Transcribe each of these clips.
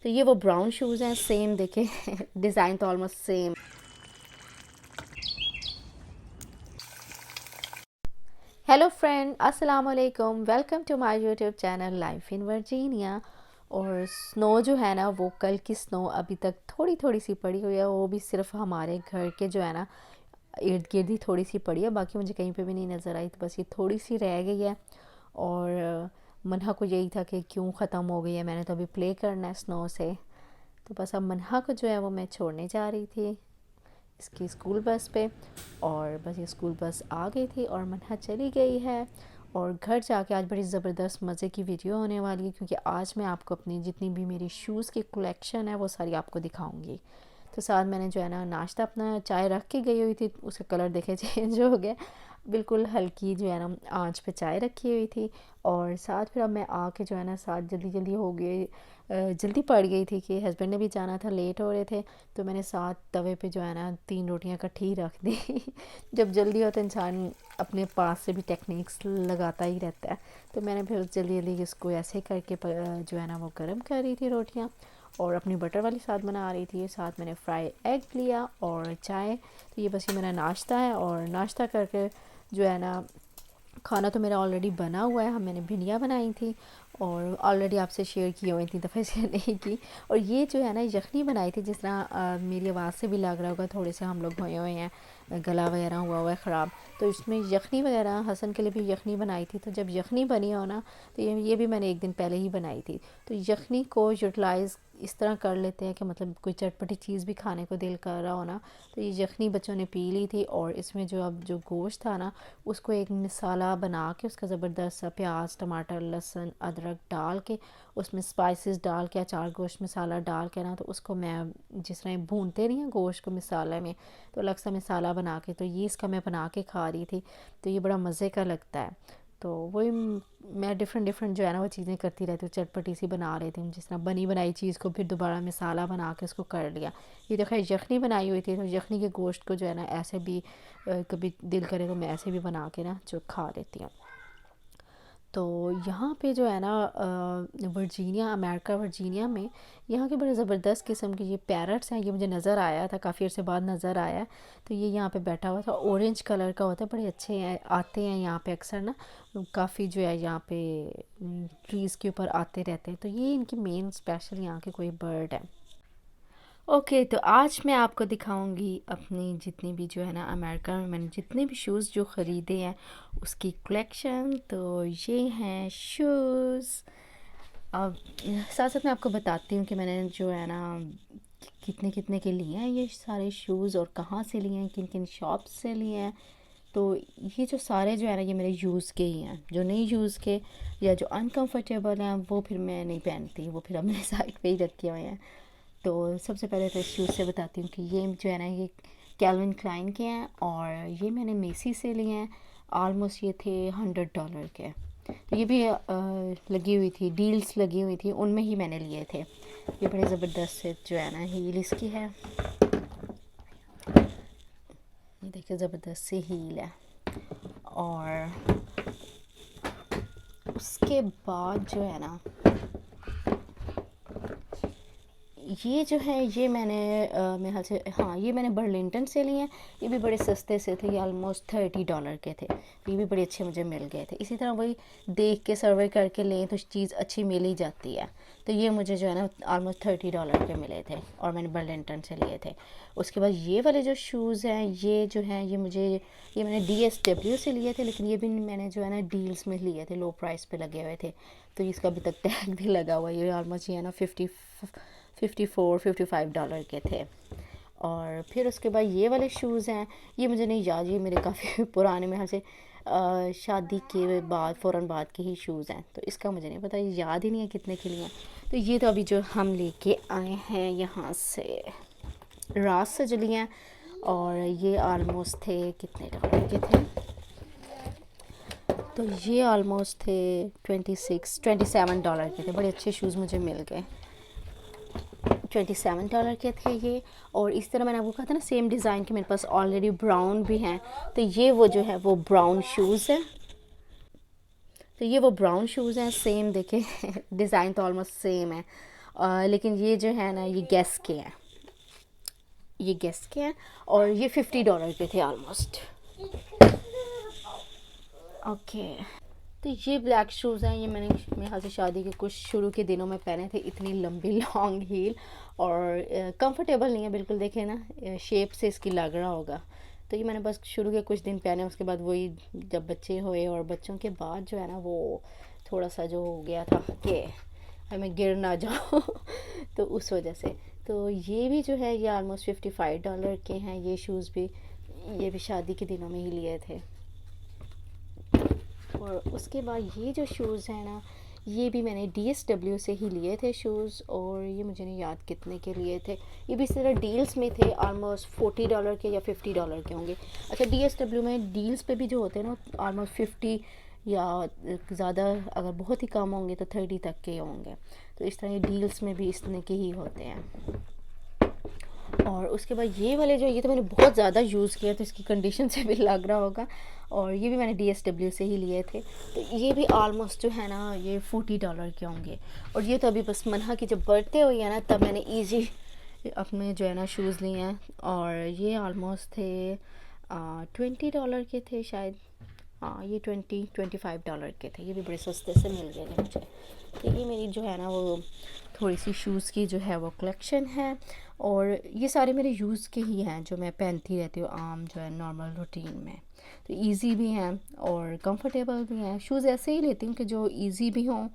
तो ये वो ब्राउन शूज़ हैं, सेम देखे डिज़ाइन तो ऑलमोस्ट सेम। हेलो फ्रेंड, अस्सलाम वालेकुम, welcome to my YouTube channel life in Virginia. और स्नो जो है ना, वो कल की स्नो अभी तक थोड़ी थोड़ी सी पड़ी हुई है। वो भी सिर्फ हमारे घर के जो है ना इर्द गिर्द ही थोड़ी सी पड़ी है, बाकी मुझे कहीं पे भी नहीं नज़र आई। तो बस ये थोड़ी सी रह गई है। और मनहा को यही था कि क्यों ख़त्म हो गई है, मैंने तो अभी प्ले करना है स्नो से। तो बस अब मनहा को जो है वो मैं छोड़ने जा रही थी इसकी स्कूल बस पे। और बस ये स्कूल बस आ गई थी और मनहा चली गई है। और घर जाके आज बड़ी ज़बरदस्त मज़े की वीडियो होने वाली है, क्योंकि आज मैं आपको अपनी जितनी भी मेरी शूज़ की कलेक्शन है वो सारी आपको दिखाऊंगी। तो साथ मैंने जो है ना नाश्ता अपना चाय रख के गई हुई थी, उसका कलर देखे चेंज हो गया। बिल्कुल हल्की जो है ना आंच पे चाय रखी हुई थी। और साथ फिर अब मैं आके जो है ना साथ जल्दी जल्दी हो गई, जल्दी पड़ गई थी कि हस्बैंड ने भी जाना था, लेट हो रहे थे। तो मैंने साथ तवे पे जो है ना 3 रोटियां इकट्ठी ही रख दी जब जल्दी हो तो इंसान अपने पास से भी टेक्निक्स लगाता ही रहता है। तो मैंने फिर जल्दी जल्दी इसको ऐसे करके जो है ना वो गर्म कर रही थी रोटियां। और अपनी बटर वाली साथ बना रही थी, साथ मैंने फ्राई एग लिया और चाय। तो ये बस ये मेरा नाश्ता है। और नाश्ता करके जो है ना खाना तो मेरा ऑलरेडी बना हुआ है। हम मैंने भिंडियाँ बनाई थी और ऑलरेडी आपसे शेयर की हुई थी, दफ़े शेयर नहीं की। और ये जो है ना यखनी बनाई थी, जिस तरह मेरी आवाज़ से भी लग रहा होगा थोड़े से हम लोग हुए हुए हैं, गला वगैरह हुआ है ख़राब। तो इसमें यखनी वगैरह हसन के लिए भी यखनी बनाई थी। तो जब यखनी बनी हो ना, तो ये भी मैंने एक दिन पहले ही बनाई थी। तो यखनी को यूटिलाइज़ इस तरह कर लेते हैं कि मतलब कोई चटपटी चीज़ भी खाने को दिल कर रहा हो ना, तो ये यखनी बच्चों ने पी ली थी। और इसमें जो अब जो गोश्त था ना, उसको एक मसाला बना के उसका ज़बरदस्त सा प्याज टमाटर लहसुन अदरक डाल के, उसमें स्पाइसेस डाल के, अचार गोश्त मसाला डाल के ना, तो उसको मैं जिस तरह भूनते रही हूँ गोश्त को मसाले में, तो अलग सा मसाला बना के, तो ये इसका मैं बना के खा रही थी। तो ये बड़ा मज़े का लगता है। तो वही मैं डिफ़रेंट डिफ़रेंट जो है ना वो चीज़ें करती रहती हूँ, चटपटी सी बना रही थी। जिस तरह बनी बनाई चीज़ को फिर दोबारा मसाला बना के उसको कर लिया। ये तो खैर यखनी बनाई हुई थी, तो यखनी के गोश्त को जो है ना ऐसे भी कभी दिल करे तो मैं ऐसे भी बना के ना जो खा लेती हूँ। तो यहाँ पे जो है ना वर्जीनिया, अमेरिका वर्जीनिया में यहाँ के बड़े ज़बरदस्त किस्म के ये पैरट्स हैं। ये मुझे नज़र आया था, काफ़ी अर्से बाद नज़र आया। तो ये यहाँ पे बैठा हुआ था, ऑरेंज कलर का होता है, बड़े अच्छे हैं, आते हैं यहाँ पे अक्सर ना, काफ़ी जो है यहाँ पे ट्रीज़ के ऊपर आते रहते हैं। तो ये इनकी मेन स्पेशल यहाँ के कोई बर्ड है। ओके, तो आज मैं आपको दिखाऊंगी अपनी जितनी भी जो है ना अमेरिका में मैंने जितने भी शूज़ जो ख़रीदे हैं उसकी कलेक्शन। तो ये हैं शूज़। अब साथ साथ मैं आपको बताती हूँ कि मैंने जो है ना कितने कितने के लिए हैं ये सारे शूज़, और कहाँ से लिए हैं, किन किन शॉप से लिए हैं। तो ये जो सारे जो है ना ये मेरे यूज़ के ही हैं। जो नहीं यूज़ के या जो अनकंफर्टेबल हैं वो फिर मैं नहीं पहनती, वो फिर अब मेरे साइड पे ही रखे हुए हैं। तो सबसे पहले तो शूज़ से बताती हूँ कि ये जो है ना ये कैल्विन क्लाइन के हैं, और ये मैंने मेसी से लिए हैं। आलमोस्ट ये थे $100 के। तो ये भी लगी हुई थी, डील्स लगी हुई थी, उनमें ही मैंने लिए थे। ये बड़े ज़बरदस्त से जो है ना हील इसकी है, ये देखिए ज़बरदस्त सी हील है। और उसके बाद जो है ना ये जो है ये मैंने मेरे ख्याल से, हाँ ये मैंने बर्लिंगटन से लिए हैं। ये भी बड़े सस्ते से थे, ये ऑलमोस्ट $30 के थे। ये भी बड़े अच्छे मुझे मिल गए थे। इसी तरह वही देख के सर्वे करके लें तो चीज़ अच्छी मिल ही जाती है। तो ये मुझे जो है ना ऑलमोस्ट $30 के मिले थे, और मैंने बर्लिंगटन से लिए थे। उसके बाद ये वाले जो शूज़ हैं ये जो हैं ये मैंने DSW से लिए थे, लेकिन ये भी मैंने जो है ना डील्स में लिए थे, लो प्राइस पे लगे हुए थे। तो इसका अभी तक टैग भी लगा हुआ है। ये ऑलमोस्ट ये है ना $54-55 के थे। और फिर उसके बाद ये वाले शूज़ हैं, ये मुझे नहीं याद, ये मेरे काफ़ी पुराने में से शादी के बाद फ़ौरन बाद के ही शूज़ हैं। तो इसका मुझे नहीं पता, ये याद ही नहीं है कितने के लिए हैं। तो ये तो अभी जो हम लेके आए हैं यहाँ से रात से जो लिए हैं, और ये आलमोस्ट थे कितने डॉलर के थे, तो ये आलमोस्ट थे $27 के थे। बड़े अच्छे शूज़ मुझे मिल गए, $27 के थे ये। और इस तरह मैंने आपको कहा था ना सेम डिज़ाइन के मेरे पास ऑलरेडी ब्राउन भी हैं। तो ये वो जो है वो ब्राउन शूज़ है। तो ये वो ब्राउन शूज़ हैं, सेम देखे डिज़ाइन तो ऑलमोस्ट सेम है। लेकिन ये जो है ना ये गेस के हैं, ये गेस के हैं और ये $50 के थे ऑलमोस्ट। ओके, तो ये ब्लैक शूज़ हैं, ये मैंने मेरे ख्याल से शादी के कुछ शुरू के दिनों में पहने थे, इतनी लंबी लॉन्ग हील और कंफर्टेबल नहीं है बिल्कुल, देखे ना शेप से इसकी लग रहा होगा। तो ये मैंने बस शुरू के कुछ दिन पहने, उसके बाद वही जब बच्चे हुए और बच्चों के बाद जो है ना वो थोड़ा सा जो हो गया था कि हमें गिर ना जाओ तो उस वजह से। तो ये भी जो है ये ऑलमोस्ट $55 के हैं ये शूज़ भी, ये भी शादी के दिनों में ही लिए थे। और उसके बाद ये जो शूज़ हैं ना ये भी मैंने DSW से ही लिए थे शूज़, और ये मुझे नहीं याद कितने के लिए थे, ये भी इस तरह डील्स में थे, ऑलमोस्ट $40 के या $50 के होंगे। अच्छा, DSW में डील्स पे भी जो होते हैं ना ऑलमोस्ट 50 या ज़्यादा, अगर बहुत ही कम होंगे तो 30 तक के होंगे। तो इस तरह ये डील्स में भी इस तरह के ही होते हैं। और उसके बाद ये वाले जो, ये तो मैंने बहुत ज़्यादा यूज़ किया तो इसकी कंडीशन से भी लग रहा होगा, और ये भी मैंने DSW से ही लिए थे। तो ये भी ऑलमोस्ट जो है ना ये $40 के होंगे। और ये तो अभी बस मनहा की जब बर्थडे हुई है ना तब मैंने ईजी अपने जो है ना शूज़ लिए हैं, और ये ऑलमोस्ट थे $20 के थे शायद, हाँ ये $25 के थे, ये भी बड़े सस्ते से मिल गए थे मुझे। तो ये मेरी जो है ना वो थोड़ी सी शूज़ की जो है वो कलेक्शन है, और ये सारे मेरे यूज़ के ही हैं जो मैं पहनती रहती हूँ आम जो है नॉर्मल रूटीन में। तो इजी भी हैं और कंफर्टेबल भी हैं। शूज़ ऐसे ही लेती हूँ कि जो इजी भी हों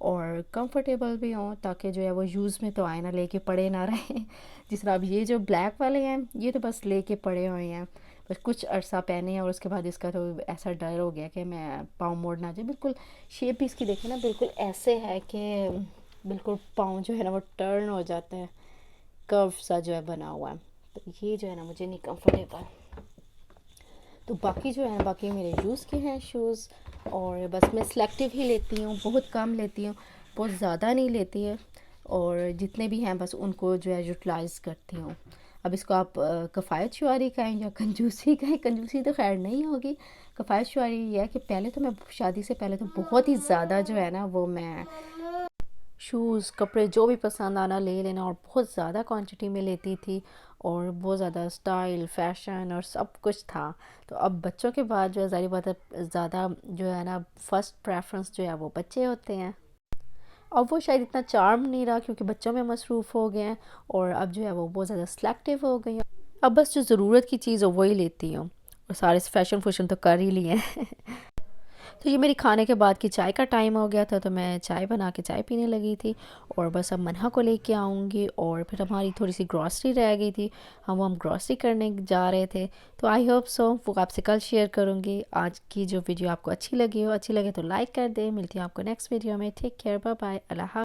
और कंफर्टेबल भी हों, ताकि जो है वो यूज़ में तो आए ना, लेके पड़े ना रहे जिस तरह अब ये जो ब्लैक वाले हैं ये तो बस लेके पड़े हुए हैं, बस कुछ अरसा पहने हैं और उसके बाद इसका तो ऐसा डर हो गया कि मैं पाँव मोड़ ना जाए। बिल्कुल शेप भी इसकी देखें ना, बिल्कुल ऐसे है कि बिल्कुल पाँव जो है ना वो टर्न हो जाता है, कर्व सा जो है बना हुआ है। तो ये जो है ना मुझे नहीं कंफर्टेबल। तो बाकी जो है बाकी मेरे यूज़ के हैं शूज़, और बस मैं सिलेक्टिव ही लेती हूँ, बहुत कम लेती हूँ, बहुत ज़्यादा नहीं लेती है, और जितने भी हैं बस उनको जो है यूटिलाइज़ करती हूँ। अब इसको आप कफ़ायत शुआरी कहें या कंजूसी कहें, कंजूसी तो खैर नहीं होगी, कफ़ायत शुआरी ये है कि पहले तो मैं शादी से पहले तो बहुत ही ज़्यादा जो है ना वो मैं शूज़ कपड़े जो भी पसंद आना ले लेना, और बहुत ज़्यादा क्वांटिटी में लेती थी, और बहुत ज़्यादा स्टाइल फैशन और सब कुछ था। तो अब बच्चों के बाद जो है ज़ाहिर बात है ज़्यादा जो है ना फर्स्ट प्रेफरेंस जो है वो बच्चे होते हैं। अब वो शायद इतना चार्म नहीं रहा क्योंकि बच्चों में मसरूफ़ हो गए हैं, और अब जो है वो बहुत ज़्यादा सिलेक्टिव हो गई हैं। अब बस जो ज़रूरत की चीज़ हो वही लेती हूँ, और सारे फैशन फूशन तो कर ही लिए हैं तो ये मेरी खाने के बाद की चाय का टाइम हो गया था, तो मैं चाय बना के चाय पीने लगी थी, और बस अब मनहा को लेके आऊँगी, और फिर हमारी थोड़ी सी ग्रॉसरी रह गई थी, हम ग्रॉसरी करने जा रहे थे। तो आई होप सो वो आपसे कल शेयर करूँगी। आज की जो वीडियो आपको अच्छी लगी हो, अच्छी लगे तो लाइक कर दें। मिलती हूँ आपको नेक्स्ट वीडियो में। टेक केयर, बाय बाय, अल्लाह।